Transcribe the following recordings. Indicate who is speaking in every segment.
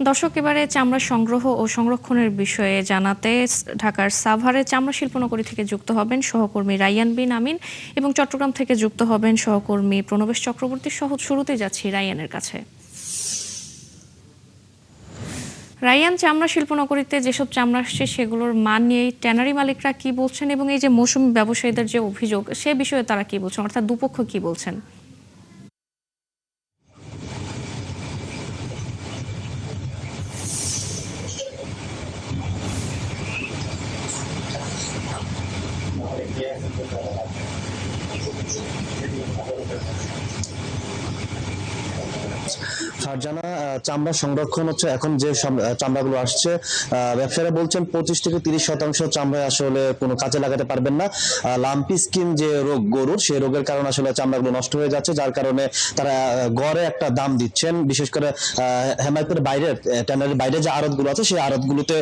Speaker 1: দর্শক, এবারে চামড়া সংগ্রহ ও সংরক্ষণের বিষয়ে জানাতে ঢাকার সাভারে চামড়া শিল্পনগরী থেকে যুক্ত হবেন সহকর্মী রায়্যান বিন আমিন এবং চট্টগ্রাম থেকে যুক্ত হবেন সহকর্মী প্রণবেশ চক্রবর্তী সহ। শুরুতে যাচ্ছি রায়্যানের কাছে। রায়্যান, চামড়া শিল্পনগরীতে যেসব চামড়া আসছে সেগুলোর মান নিয়ে ট্যানারি মালিকরা কি বলছেন এবং এই যে মৌসুমী ব্যবসায়ীদের যে অভিযোগ সে বিষয়ে তারা কি বলছেন, অর্থাৎ দুপক্ষ কি বলছেন?
Speaker 2: ফারজানা, চামড়া সংরক্ষণ হচ্ছে এখন যে চামড়াগুলো আসছে, ব্যবসায়ীরা বলছেন 25 থেকে 30% চামড়া আসলে কোনো কাজে লাগাতে পারবেন না। লাম্পি স্কিন যে রোগ গরুর, সেই রোগের কারণে আসলে চামড়াগুলো নষ্ট হয়ে যাচ্ছে, যার কারণে তারা গড়ে একটা দাম দিচ্ছেন। বিশেষ করে হেমায়তপুরের বাইরে, ট্যানারির বাইরে যে আড়তগুলো আছে সেই আড়তগুলোতে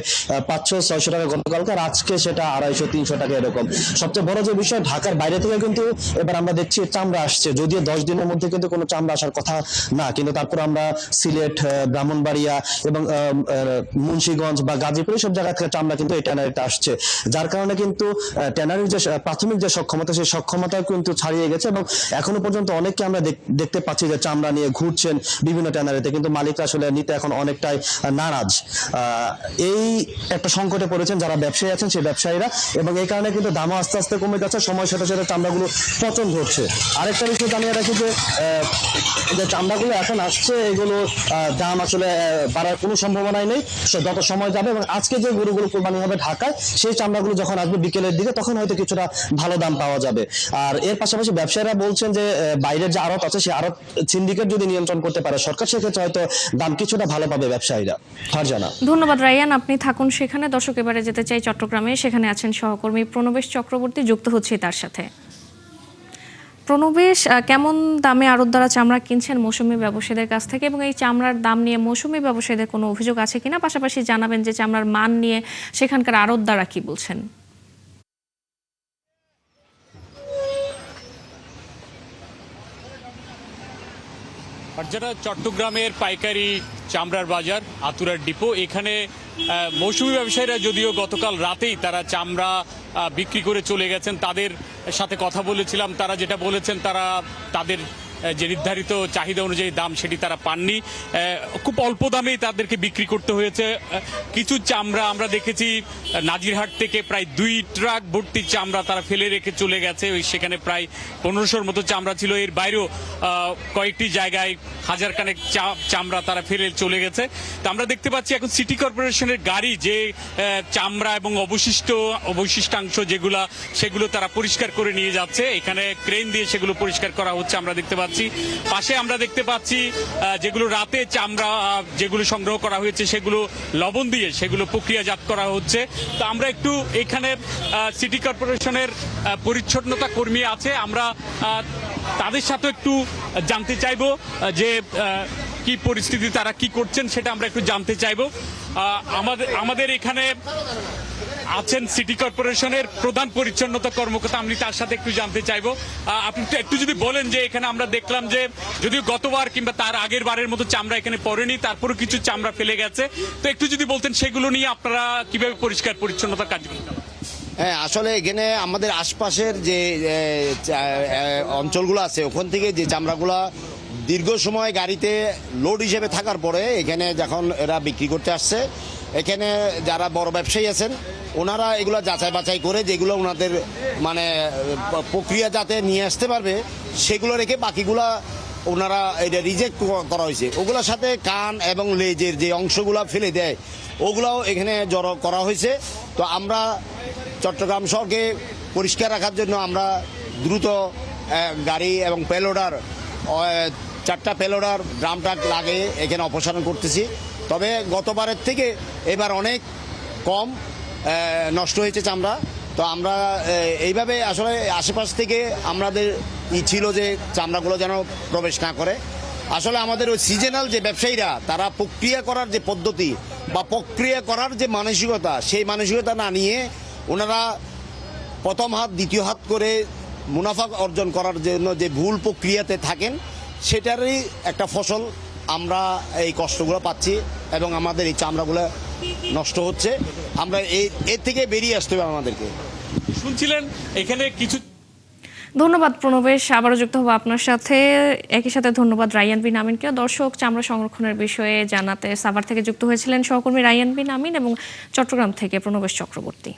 Speaker 2: 500-600 টাকা গতকালকে, আর আজকে সেটা 250-300 টাকা এরকম। সবচেয়ে বড় যে বিষয়, ঢাকার বাইরে থেকে কিন্তু এবার আমরা দেখছি চামড়া আসছে, যদিও 10 দিনের মধ্যে কিন্তু কোনো চামড়া আসার কথা না, কিন্তু তারপর আমরা সিলেট, ব্রাহ্মণবাড়িয়া এবং মুন্সিগঞ্জ বা গাজীপুর সব জায়গা থেকে চামড়া কিন্তু এই ট্যানারিতে আসছে, যার কারণে কিন্তু ট্যানারির যে প্রাথমিক যে সক্ষমতা, সেই সক্ষমতা কিন্তু ছাড়িয়ে গেছে। এবং এখনো পর্যন্ত অনেককে আমরা দেখতে পাচ্ছি যে চামড়া নিয়ে ঘুরছেন বিভিন্ন ট্যানারিতে, কিন্তু মালিকরা আসলে নিতে এখন অনেকটাই নারাজ। এই একটা সংকটে পড়েছেন যারা ব্যবসায়ী আছেন, সেই ব্যবসায়ীরা, এবং এই কারণে কিন্তু দামও আস্তে আস্তে কমে যাচ্ছে, সময়ের সাথে সাথে চামড়াগুলো পচন ঘটছে। আরেকটা বিষয় জানিয়ে রাখি যে চামড়াগুলো এখন আসছে, এগুলো দাম আসলে বাড়ার কোনো সম্ভাবনাই নেই, যত সময় যাবে। এবং আজকে যে গরুগুলো কোরবানি হবে ঢাকায়, সেই চামড়াগুলো যখন আসবে বিকেলের দিকে, তখন হয়তো কিছুটা ভালো দাম পাওয়া যাবে। আর এর পাশাপাশি ব্যবসায়ীরা বলছেন যে বাইরের যে আড়ত আছে, সেই আড়ত সিন্ডিকেট যদি নিয়ন্ত্রণ করতে পারে সরকার, সেক্ষেত্রে হয়তো দাম কিছুটা ভালো পাবে ব্যবসায়ীরা। ফারজানা,
Speaker 1: ধন্যবাদ রায়্যান, আপনি থাকুন সেখানে। দর্শক, এবারে যেতে চাই চট্টগ্রামে। সেখানে আছেন সহকর্মী প্রণবেশ চক্রবর্তী, যুক্ত হচ্ছে তার সাথে। প্রণবেশ, কেমন দামে আড়তদাররা চামড়া কিনছেন মৌসুমী ব্যবসায়ীদের কাছ থেকে, এবং এই চামড়ার দাম নিয়ে মৌসুমী ব্যবসায়ীদের কোনো অভিযোগ আছে কিনা? পাশাপাশি জানাবেন যে চামড়ার মান নিয়ে সেখানকার আড়তদাররা কি বলছেন।
Speaker 3: আর যেটা চট্টগ্রামের পাইকারি চামড়ার বাজার, আতুরার ডিপো, এখানে মৌসুমী ব্যবসায়ীরা যদিও গতকাল রাতেই তারা চামড়া বিক্রি করে চলে গেছেন। তাদের সাথে কথা বলেছিলাম, তারা যেটা বলেছেন, তাদের যে নির্ধারিত চাহিদা অনুযায়ী দাম সেটি তারা পাননি, খুব অল্প দামেই তাদেরকে বিক্রি করতে হয়েছে। কিছু চামড়া আমরা দেখেছি নাজিরহাট থেকে প্রায় 2 ট্রাক ভর্তি চামড়া তারা ফেলে রেখে চলে গেছে। সেখানে প্রায় 1500-র মতো চামড়া ছিল। এর বাইরেও কয়েকটি জায়গায় হাজারখানেক চামড়া তারা ফেলে চলে গেছে। তো আমরা দেখতে পাচ্ছি এখন সিটি কর্পোরেশনের গাড়ি যে চামড়া এবং অবশিষ্টাংশ সেগুলো তারা পরিষ্কার করে নিয়ে যাচ্ছে। এখানে ক্রেন দিয়ে সেগুলো পরিষ্কার করা হচ্ছে আমরা দেখতে পাচ্ছি। পাশে আমরা দেখতে পাচ্ছি যেগুলো রাতে চামড়া যেগুলো সংগ্রহ করা হয়েছে সেগুলো লবণ দিয়ে সেগুলো প্রক্রিয়াজাত করা হচ্ছে। তো আমরা একটু এখানে সিটি কর্পোরেশনের পরিচ্ছন্নতা কর্মী আছে, আমরা তাদের সাথে একটু জানতে চাইবো যে কি পরিস্থিতি, তারা কি করছেন সেটা আমরা একটু জানতে চাইবো। আমাদের এখানে আছেন সিটি কর্পোরেশনের প্রধান পরিচ্ছন্নতা কর্মকর্তা, আমি তার সাথে একটু জানতে চাইবো। আপনি একটু যদি বলেন যে এখানে আমরা দেখলাম যে যদিও গতবার কিংবা তার আগের বারের মতো চামড়া এখানে পড়েনি, তারপরে কিছু চামড়া ফেলে গেছে, তো একটু যদি বলতেন সেগুলো নিয়ে আপনারা কিভাবে পরিষ্কার পরিচ্ছন্নতা কাজ করতেন।
Speaker 4: হ্যাঁ, আসলে এখানে আমাদের আশপাশের যে অঞ্চলগুলো আছে, ওখান থেকে যে চামড়াগুলা দীর্ঘ সময় গাড়িতে লোড হিসেবে থাকার পরে এখানে যখন এরা বিক্রি করতে আসছে, এখানে যারা বড় ব্যবসায়ী আছেন ওনারা এগুলো যাচাই বাছাই করে যেগুলো ওনাদের মানে প্রক্রিয়া যাতে নিয়ে আসতে পারবে সেগুলো রেখে বাকিগুলা ওনারা এটা রিজেক্ট করা হয়েছে। ওগুলোর সাথে কান এবং লেজের যে অংশগুলো ফেলে দেয় ওগুলাও এখানে জড়ো করা হয়েছে। তো আমরা চট্টগ্রাম শহরকে পরিষ্কার রাখার জন্য আমরা দ্রুত গাড়ি এবং পেলোডার 4টা পেলোডার ড্রাম ট্রাক লাগিয়ে এখানে অপসারণ করতেছি। তবে গতবারের থেকে এবার অনেক কম নষ্ট হয়েছে চামড়া। তো আমরা এইভাবে আসলে আশেপাশ থেকে আমাদের ছিল যে চামড়াগুলো যেন প্রবেশ না করে। আসলে আমাদের ওই সিজনাল যে ব্যবসায়ীরা তারা প্রক্রিয়া করার যে পদ্ধতি বা প্রক্রিয়া করার যে মানসিকতা, সেই মানসিকতা না নিয়ে ওনারা প্রথম হাত দ্বিতীয় হাত করে মুনাফা অর্জন করার জন্য যে ভুল প্রক্রিয়াতে থাকেন, সেটারই একটা ফসল আমরা এই কষ্টগুলো পাচ্ছি। এবং আমাদের এই চামড়াগুলো নষ্ট হচ্ছে। আমরা এর থেকে বেরিয়ে আসতে হবে আমাদেরকে।
Speaker 3: শুনছিলেন এখানে কিছু।
Speaker 1: ধন্যবাদ প্রণবেশ, আবারও যুক্ত হবো আপনার সাথে। একই সাথে ধন্যবাদ রায়্যান বিন আমিনকে। দর্শক, চামড়া সংরক্ষণের বিষয়ে জানাতে সাভার থেকে যুক্ত হয়েছিলেন সহকর্মী রায়্যান বিন আমিন এবং চট্টগ্রাম থেকে প্রণবেশ চক্রবর্তী।